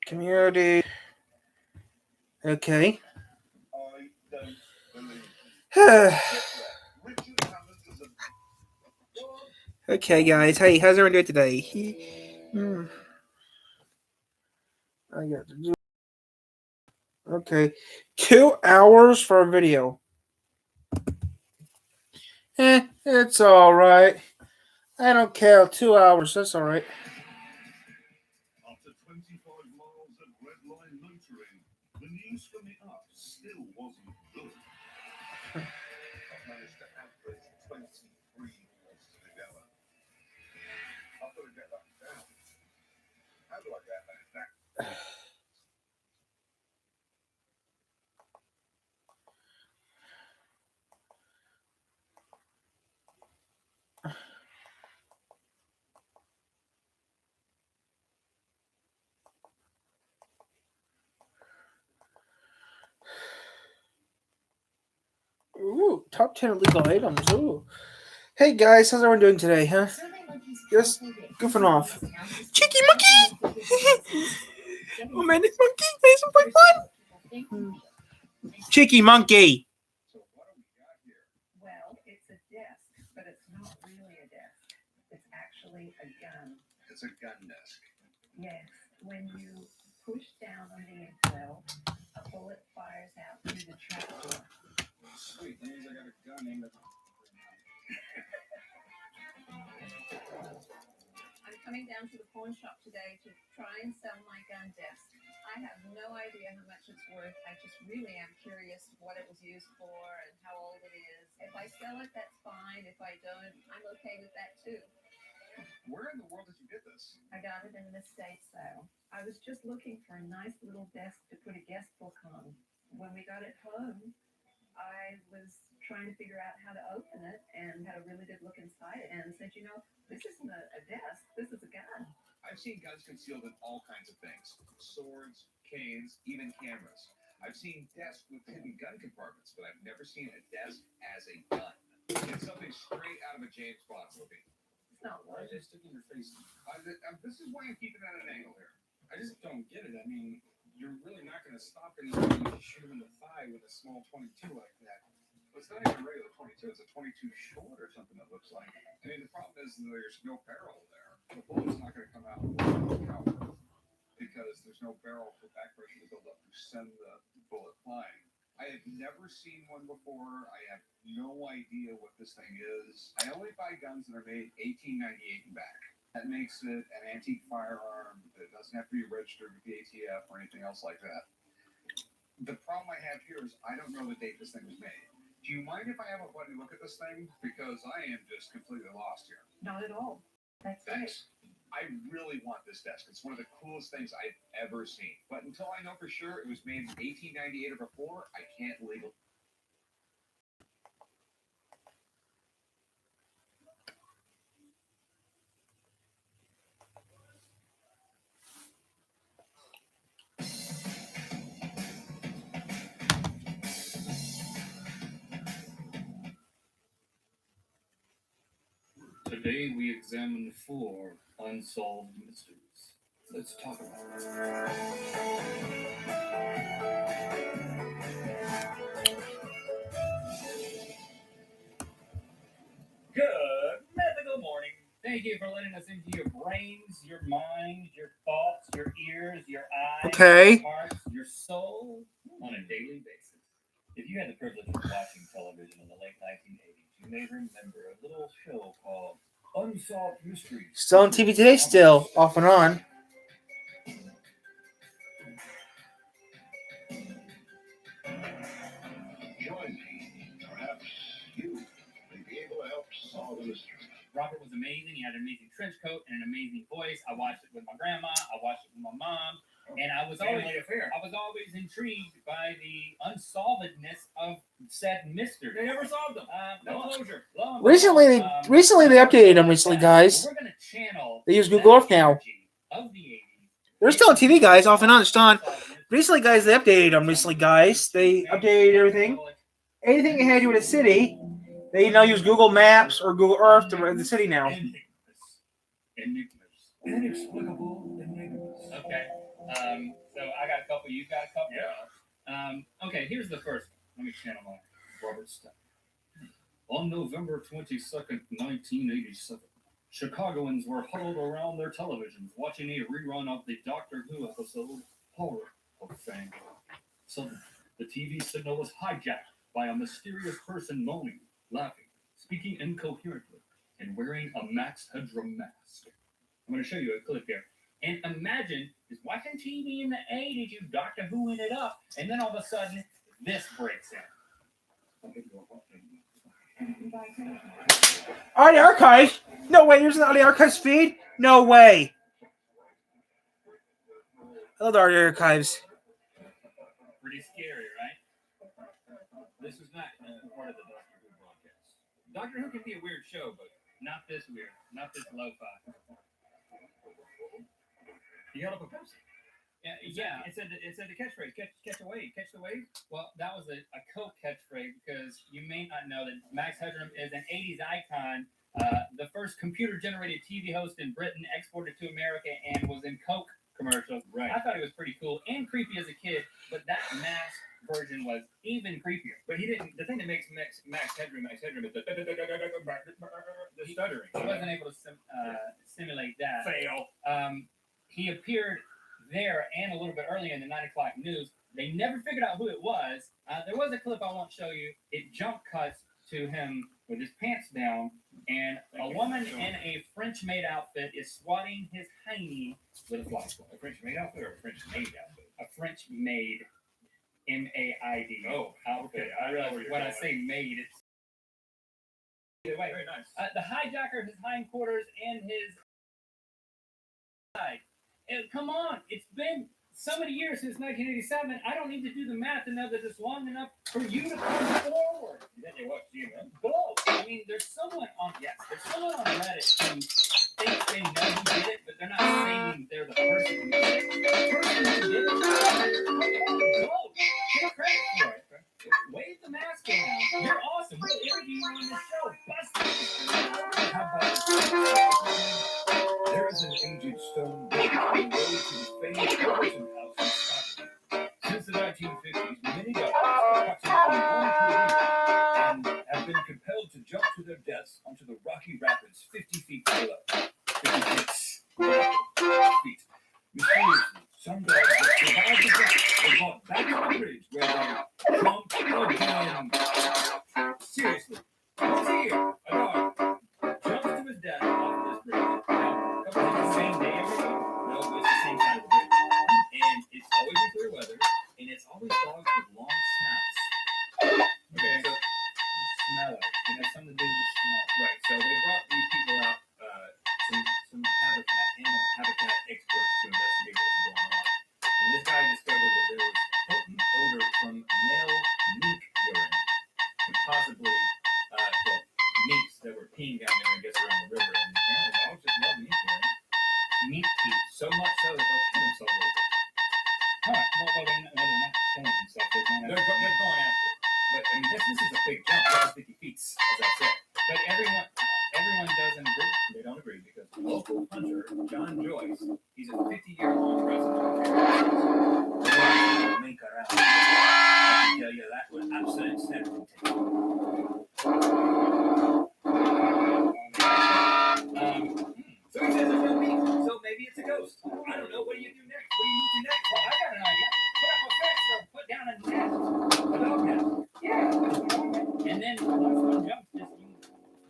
Community. Okay. Okay, guys. Hey, how's everyone doing today? I got to do. Okay, 2 hours for a video. It's all right. I don't care. 2 hours. That's all right. Ooh, top 10 illegal items. Ooh. Hey guys, how's everyone doing today, huh? Just goofing off. Cheeky monkey! Romantic monkey? Hey, some fun? Cheeky monkey! Today we examine 4 unsolved mysteries. Let's talk about it. Good Thank you for letting us into your brains, your mind, your thoughts, your ears, your eyes, Okay. your hearts, your soul on a daily basis. If you had the privilege of watching television in the late 1980s, you may remember a little show called Unsolved Mysteries. Still on TV today, still off and on. Join me. Perhaps you may be able to help solve the mystery. Robert was amazing. He had an amazing trench coat and an amazing voice. I watched it with my grandma. I watched it with my mom. And I was always intrigued by the unsolvedness of said mystery. They never solved them. No closure. Recently they updated them recently, guys. We're gonna channel. They use Google Earth now. Of the 80s. They're still on TV, guys, off and on. It's on. Recently, guys, they updated them recently, guys. They updated everything. Anything that had to do with a city, they now use Google Maps or Google Earth to run the city now. Inexplicable enigmas. Okay. So I got a couple. You got a couple. Yeah. Okay. Here's the first one. Let me channel my Robert Stein. On November 22nd, 1987, Chicagoans were huddled around their televisions watching a rerun of the Doctor Who episode Horror of Fame. Suddenly, the TV signal was hijacked by a mysterious person moaning, laughing, speaking incoherently, and wearing a Max Headroom mask. I'm going to show you a clip here. And imagine just watching TV in the 80s, you Doctor Whoing it up, and then all of a sudden, this breaks in. Audio Archives? No way, here's an Audio Archives feed? No way. I love the Audio Archives. Pretty scary, right? This is not part of the Doctor Who broadcast. Doctor Who can be a weird show, but not this weird. Not this lo-fi. He held up a Pepsi. Yeah. It said the catchphrase, catch a wave, catch the wave. Well, that was a Coke catchphrase because you may not know that Max Headroom is an 80s icon, the first computer-generated TV host in Britain, exported to America, and was in Coke commercials. Right. I thought it was pretty cool and creepy as a kid, but that Max version was even creepier. But he didn't. The thing that makes Max Headroom is the stuttering. He wasn't able to simulate that. Fail. He appeared there and a little bit earlier in the 9 o'clock news. They never figured out who it was. There was a clip I won't show you. It jump cuts to him with his pants down, and a woman in a French-made outfit is swatting his hiney with a flashlight. A French-made outfit or a French-made outfit? A French-made M-A-I-D. Oh, outfit. okay. I realize When I say made, it's either way. Very nice. the hijacker, his hindquarters, and his side. Come on, it's been so many years since 1987. I don't need to do the math to know that it's long enough for you to come forward. Then you watch CNN. Both. I mean, there's someone on Reddit who thinks they know who did it, but they're not saying they're the person who did it. The person who did it, go. Take credit for it. Wave the mask around. You're awesome. We'll interview you on the show. Bust How about there is an aged stone building on the road to the famed Robertson House in Scotland. Since the 1950s, many doctors, approximately 1 per year, and have been compelled to jump to their deaths onto the rocky rapids 50 feet below. 50 feet. Mysteriously, some dogs that survived the jump were brought back to the bridge where they jumped again. Seriously, once a year, a dog jumps to his death off this bridge. Now, Is it the same day every day? no, it's the same side of the bridge. And it's always in clear weather, and it's always dogs with long snouts. Okay, so Smell it. It has something to do with the smell. right, so they brought these people out, some animal habitat experts to investigate what was going on. And this guy discovered that there was potent odor from male mink urine, and possibly, minks that were peeing down there, I guess, around the river. And apparently dogs just love mink urine. Meat teeth. So much so that they'll kill themselves with it. Huh. Well, they're not killing themselves. They're going after it. But I mean, this is a big jump. That's 50 feet, as I said. But everyone doesn't agree. They don't agree because the local hunter, John Joyce, he's a 50-year-long resident. Mink around. I can tell you that with absolute certainty. someone jumps, just you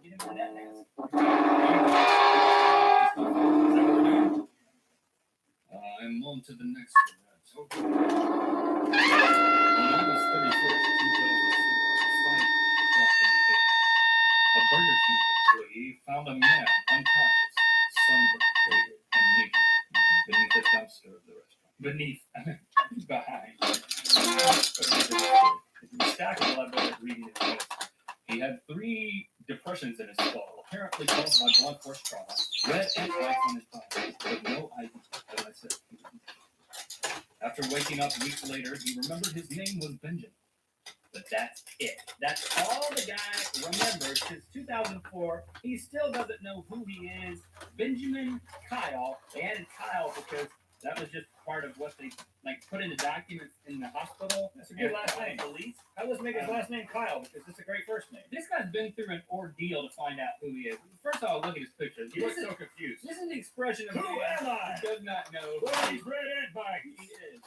get him in that nest. I'm on to the next one. On August 31st, 2004, a Burger King employee found a man unconscious, sunburned, and naked beneath a dumpster of the restaurant. Behind. Stackable, I better reading his notes. He had 3 depressions in his skull, apparently caused by blunt force trauma, red ant bites on his body, but no ID, as I said. After waking up weeks later, he remembered his name was Benjamin. But that's it. That's all the guy remembers since 2004. He still doesn't know who he is. Benjamin Kyle. They added Kyle because that was just part of what they put in the documents in the hospital. That's a good last name. Police. How let's make his last name Kyle because it's a great first name. This guy's been through an ordeal to find out who he is. First of all, look at his pictures. He looks so confused. This is the expression of Who am I? He does not know What who are these red ant bites? he is.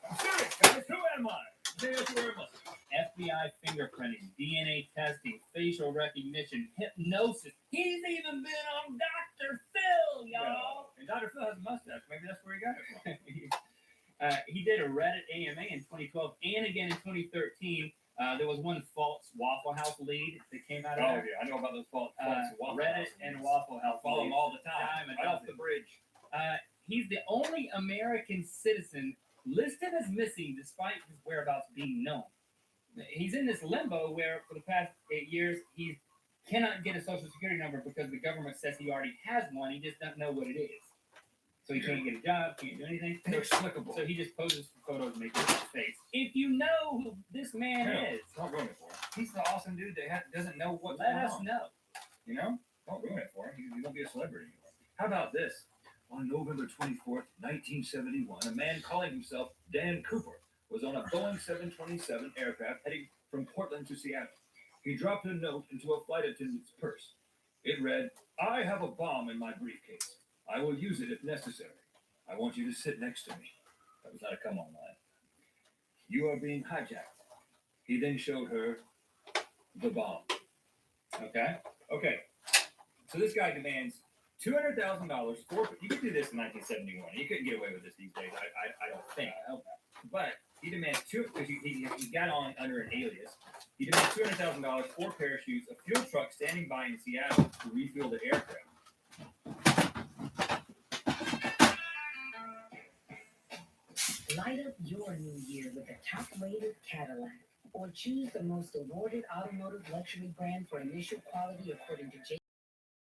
I'm serious, guys. Who am I? Thank you very much. FBI fingerprinting, DNA testing, facial recognition, hypnosis. He's even been on Dr. Phil, y'all. And Dr. Phil has a mustache. Maybe that's where he got it from. He did a Reddit AMA in 2012 and again in 2013. There was one false Waffle House lead that came out of Oh, there. yeah. I know about those faults. Reddit and Waffle House. Follow them leads. all the time. Dime a Right off dozen. the bridge. He's the only American citizen listed as missing despite his whereabouts being known. He's in this limbo where for the past 8 years he cannot get a social security number because the government says he already has one. He just doesn't know what it is. So he can't get a job, can't do anything. They're slickable. So he just poses for photos and makes his face. If you know who this man Yeah. is, Don't ruin it for him. He's the awesome dude that doesn't know what's let going us on. know. You know? Don't ruin it for him. He won't be a celebrity anymore. How about this? On November 24th, 1971, a man calling himself Dan Cooper was on a Boeing 727 aircraft heading from Portland to Seattle. He dropped a note into a flight attendant's purse. It read, "I have a bomb in my briefcase. I will use it if necessary. I want you to sit next to me." That was not a come-on line. "You are being hijacked." He then showed her the bomb. Okay. Okay, so this guy demands $200,000 for. You could do this in 1971. You couldn't get away with this these days. I don't think. But he demands because he got on under an alias. He demands $200,000 for parachutes, a fuel truck standing by in Seattle to refuel the aircraft. Light up your new year with a top-rated Cadillac, or choose the most awarded automotive luxury brand for initial quality according to J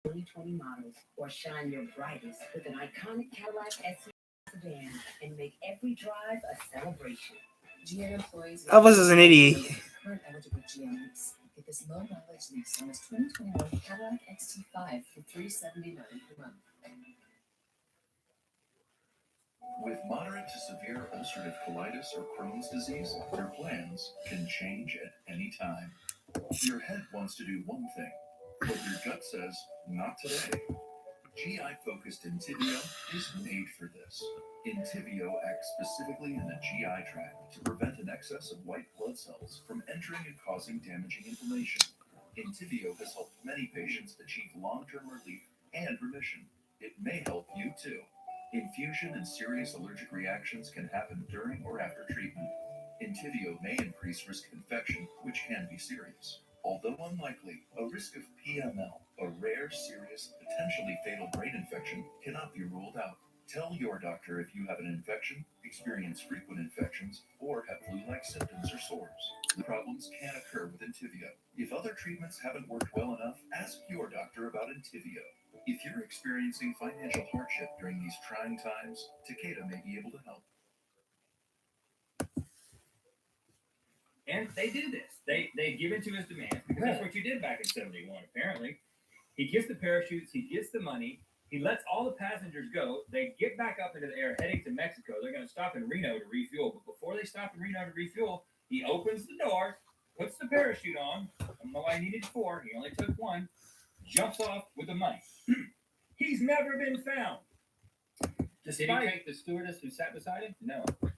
2020 models, or shine your brightest with an iconic Cadillac SUV sedan and make every drive a celebration. GM employees. Elvis is an idiot. Current eligible GM lease. Get this low mileage lease on this 2021 Cadillac XT5 for $379 per month. With moderate to severe ulcerative colitis or Crohn's disease, your plans can change at any time. Your head wants to do one thing, but your gut says, not today. GI-focused Entyvio is made for this. Entyvio acts specifically in the GI tract to prevent an excess of white blood cells from entering and causing damaging inflammation. Entyvio has helped many patients achieve long-term relief and remission. It may help you too. Infusion and serious allergic reactions can happen during or after treatment. Entyvio may increase risk of infection, which can be serious. Although unlikely, a risk of PML, a rare, serious, potentially fatal brain infection, cannot be ruled out. Tell your doctor if you have an infection, experience frequent infections, or have flu-like symptoms or sores. The problems can occur with Entyvio. If other treatments haven't worked well enough, ask your doctor about Entyvio. If you're experiencing financial hardship during these trying times, Takeda may be able to help. And they do this. They give in to his demands because that's what you did back in 71, apparently. He gets the parachutes, he gets the money, he lets all the passengers go. They get back up into the air heading to Mexico. They're going to stop in Reno to refuel. But before they stop in Reno to refuel, he opens the door, puts the parachute on. I don't know why he needed 4. He only took 1. Jumps off with the money. He's never been found. Did he take the stewardess who sat beside him? No.